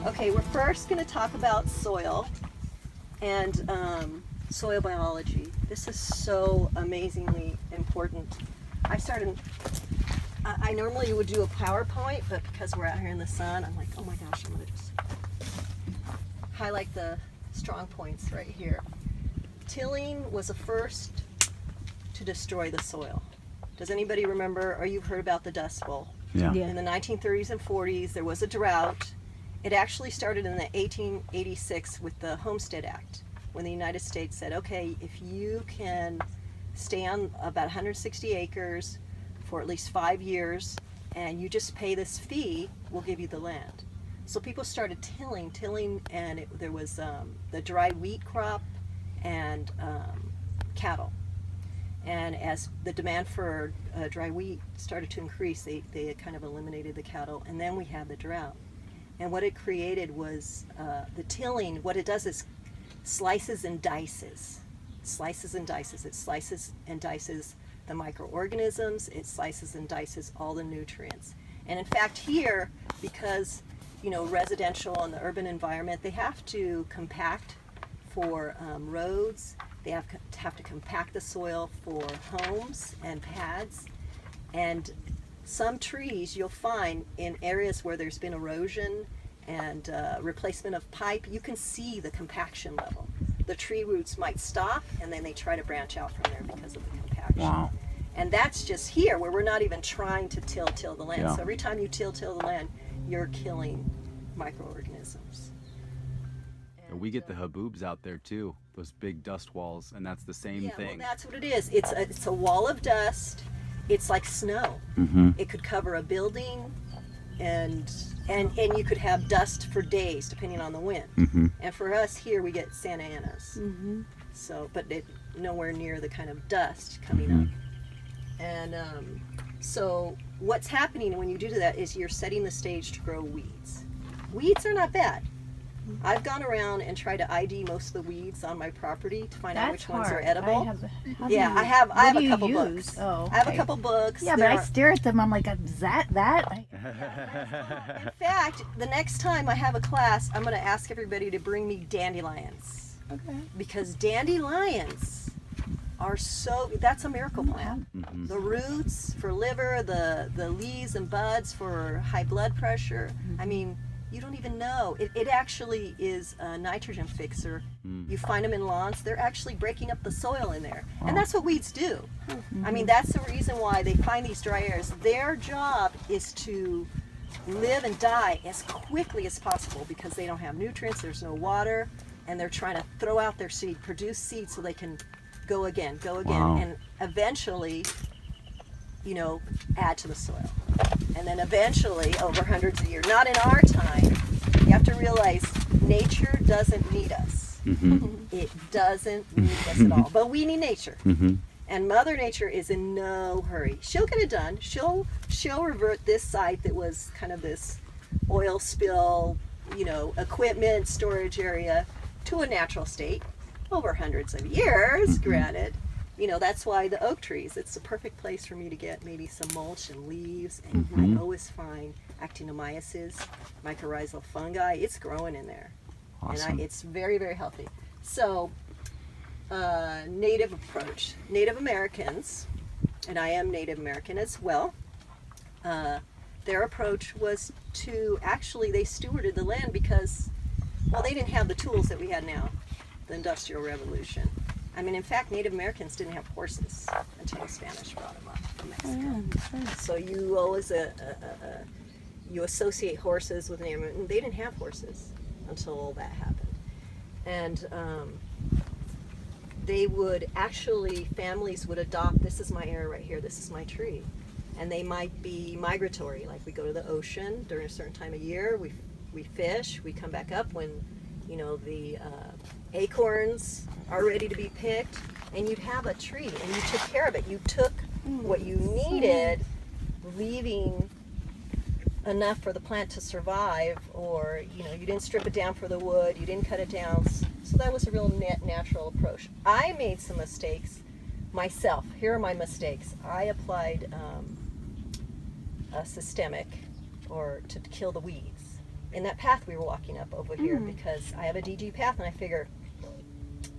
Okay, we're first going to talk about soil and soil biology. This is so amazingly important. I normally would do a PowerPoint, but because we're out here in the sun, I'm like, oh my gosh, I'm going to just highlight the strong points right here. Tilling was the first to destroy the soil. Does anybody remember, or you've heard about the Dust Bowl? Yeah. In the 1930s and 40s, there was a drought. It actually started in the 1886 with the Homestead Act, when the United States said, okay, if you can stay on about 160 acres for at least 5 years, and you just pay this fee, we'll give you the land. So people started tilling, and there was the dry wheat crop and cattle. And as the demand for dry wheat started to increase, they kind of eliminated the cattle, and then we had the drought. And what it created was the tilling. What it does is slices and dices. Slices and dices. It slices and dices the microorganisms. It slices and dices all the nutrients. And in fact here, because residential and the urban environment, they have to compact for roads. They have to compact the soil for homes and pads. And some trees you'll find in areas where there's been erosion and replacement of pipe, you can see the compaction level. The tree roots might stop, and then they try to branch out from there because of the compaction. Wow. And that's just here, where we're not even trying to till the land. Yeah. So every time you till the land, you're killing microorganisms. And we get the haboobs out there too, those big dust walls, and that's the same thing. Well, that's what it is. It's a wall of dust. It's like snow. Mm-hmm. It could cover a building, and you could have dust for days depending on the wind. Mm-hmm. And for us here, we get Santa Anas. Mm-hmm. So, but nowhere near the kind of dust coming Mm-hmm. up. And so what's happening when you do that is you're setting the stage to grow weeds. Weeds are not bad. I've gone around and tried to ID most of the weeds on my property to find out which ones are edible. I have a couple books. Oh, okay. I have a couple books. Yeah, but I stare at them. I'm like, is that? In fact, the next time I have a class, I'm going to ask everybody to bring me dandelions. Okay. Because dandelions are that's a miracle plant. Mm-hmm. The roots for liver, the leaves and buds for high blood pressure. Mm-hmm. I mean, you don't even know. It actually is a nitrogen fixer. You find them in lawns. They're actually breaking up the soil in there. Wow. And that's what weeds do. I mean, that's the reason why they find these dry areas. Their job is to live and die as quickly as possible because they don't have nutrients, there's no water, and they're trying to throw out their seed, produce seed so they can go again, Wow. and eventually, add to the soil. And then eventually, over hundreds of years, not in our time, you have to realize nature doesn't need us. Mm-hmm. It doesn't need us at all. But we need nature. Mm-hmm. And Mother Nature is in no hurry. She'll get it done. She'll revert this site that was kind of this oil spill, equipment storage area to a natural state over hundreds of years, granted. That's why the oak trees, it's the perfect place for me to get maybe some mulch and leaves. And I always find actinomyces, mycorrhizal fungi. It's growing in there. Awesome. And it's very, very healthy. So, native approach. Native Americans, and I am Native American as well, their approach was to actually, they stewarded the land because, they didn't have the tools that we had now, the Industrial Revolution. I mean, in fact, Native Americans didn't have horses until the Spanish brought them up from Mexico. So you always you associate horses with Native Americans. They didn't have horses until all that happened. And they would actually, families would adopt, this is my area right here, this is my tree. And they might be migratory, like we go to the ocean during a certain time of year, we fish, we come back up when, the acorns are ready to be picked, and you'd have a tree, and you took care of it. You took what you needed, leaving enough for the plant to survive, or, you didn't strip it down for the wood, you didn't cut it down. So that was a real natural approach. I made some mistakes myself. Here are my mistakes. I applied a systemic, or to kill the weeds. in that path we were walking up over here, because I have a DG path, and I figure,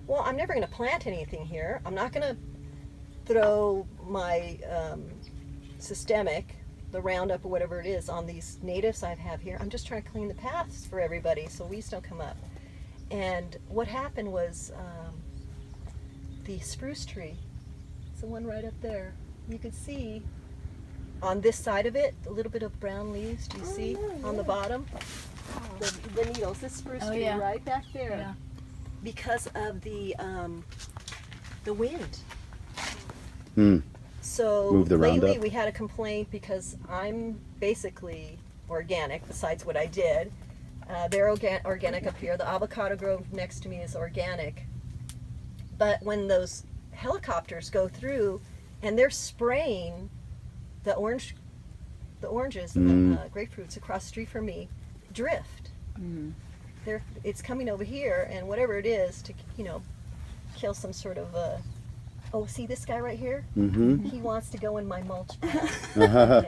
well, I'm never going to plant anything here. I'm not going to throw my systemic, the Roundup or whatever it is, on these natives I have here. I'm just trying to clean the paths for everybody so weeds don't come up. And what happened was the spruce tree, it's the one right up there, you could see on this side of it a little bit of brown leaves. Do you see on the bottom? The needles, this spruce tree yeah. right back there. Yeah. Because of the wind. Hmm. So Move the lately Roundup. we had a complaint because I'm basically organic, besides what I did. They're organic up here. The avocado grove next to me is organic. But when those helicopters go through and they're spraying the oranges and the grapefruits across the street from me, drift. It's coming over here, and whatever it is to, kill some sort of oh, see this guy right here? Mm-hmm. He wants to go in my mulch pad. Uh-huh.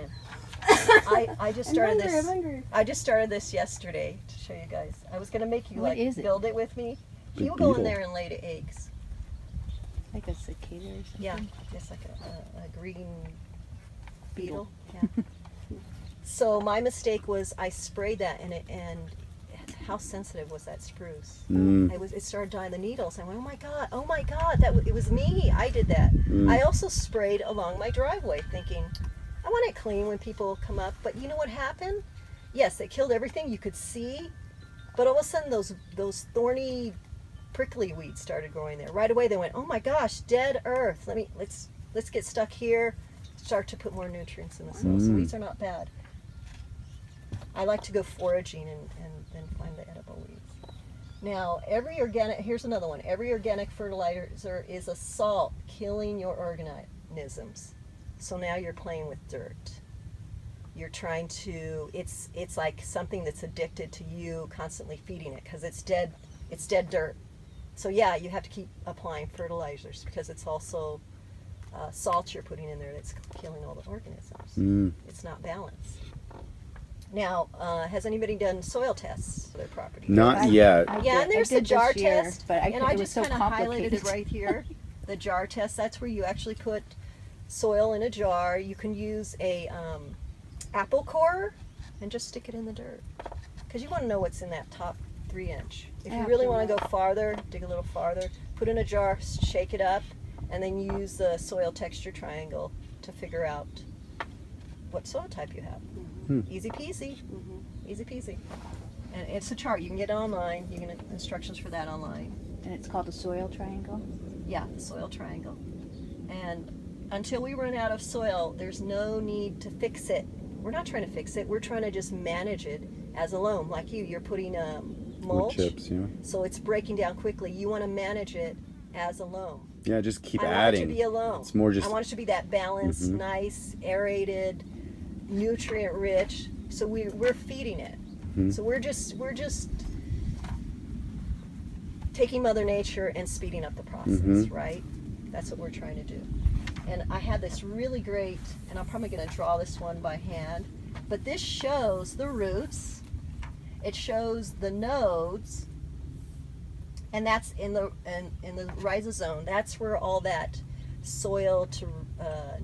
I just started I'm hungry. I just started this yesterday to show you guys. I was gonna make you What is it? build it with me. He Big will go in beetle. there and lay the eggs. Like a cicada or something. Yeah, it's like a green beetle. Yeah. So my mistake was I sprayed that, and how sensitive was that spruce? Mm. It started dying the needles. I went, oh my god, it was me. I did that. I also sprayed along my driveway, thinking I want it clean when people come up. But you know what happened? Yes, it killed everything you could see, but all of a sudden those thorny, prickly weeds started growing there. Right away they went, oh my gosh, dead earth. Let's get stuck here. Start to put more nutrients in the soil. So weeds are not bad. I like to go foraging and then find the edible weeds. Now, here's another one. Every organic fertilizer is a salt killing your organisms. So now you're playing with dirt. You're trying to, it's like something that's addicted to you constantly feeding it, because it's dead dirt. So yeah, you have to keep applying fertilizers, because it's also salt you're putting in there that's killing all the organisms. It's not balanced. Now, has anybody done soil tests for their property? Not yet. Yeah, and there's the jar test, but and I it was just so kind of highlighted it complicated. right here. The jar test, that's where you actually put soil in a jar. You can use a apple core and just stick it in the dirt, because you want to know what's in that top 3-inch. If you really want to go farther, dig a little farther, put in a jar, shake it up, and then use the soil texture triangle to figure out what soil type you have. Easy peasy. Easy peasy. And it's a chart. You can get it online. You can get instructions for that online. And it's called a soil triangle. Yeah, the soil triangle. And until we run out of soil, there's no need to fix it. We're not trying to fix it. We're trying to just manage it as a loam. Like you're putting mulch, Wood chips, yeah. so it's breaking down quickly. You want to manage it as a loam. Yeah, just keep I adding. want it to be a loam. It's more just. I want it to be that balanced, nice, aerated, nutrient rich. So we're feeding it. So we're just taking Mother Nature and speeding up the process, right? That's what we're trying to do. And I had this really great, and I'm probably going to draw this one by hand, but this shows the roots, it shows the nodes, and that's in the rhizosome. That's where all that soil to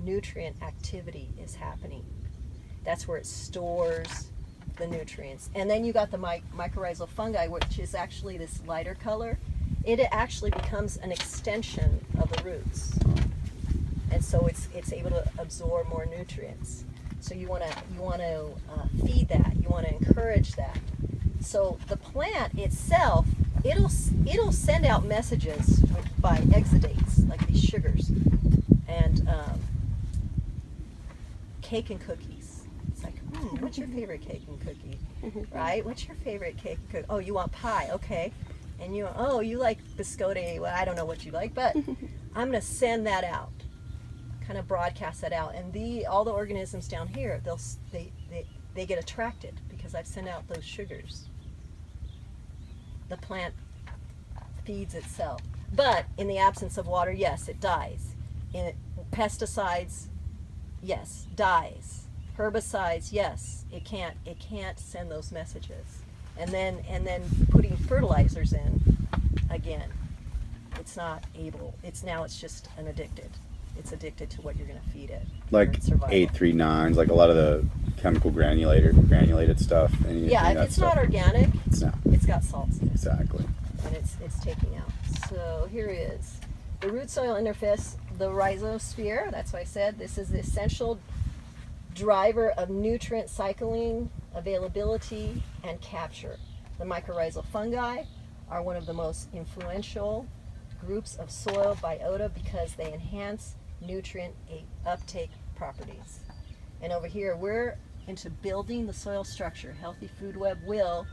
nutrient activity is happening. That's where it stores the nutrients. And then you got the mycorrhizal fungi, which is actually this lighter color. It actually becomes an extension of the roots, and so it's able to absorb more nutrients. So you want to feed that. You want to encourage that. So the plant itself, it'll send out messages by exudates, like these sugars, and cake and cookies. It's like, what's your favorite cake and cookie? Right? What's your favorite cake and cookie? Oh, you want pie? Okay. And you like biscotti. Well, I don't know what you like, but I'm going to send that out, kind of broadcast that out. And all the organisms down here, they get attracted because I've sent out those sugars. The plant feeds itself. But in the absence of water, yes, it dies. In pesticides, yes, dies. Herbicides, yes, it can't send those messages. and then putting fertilizers in again. It's not able. It's just an addicted. It's addicted to what you're going to feed it. like for its survival. 839s, like a lot of the chemical granulated stuff. Anything Yeah, if that it's stuff, not organic, it's not. it's got salts in it, Exactly. and it's taking out. So here is the root soil interface, the rhizosphere. That's why I said this is the essential driver of nutrient cycling, availability, and capture. The mycorrhizal fungi are one of the most influential groups of soil biota because they enhance nutrient uptake properties. And over here, we're into building the soil structure. Healthy food web will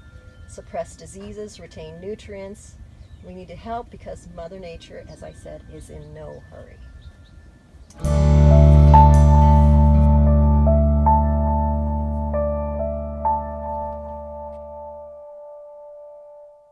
suppress diseases, retain nutrients. We need to help because Mother Nature, as I said, is in no hurry.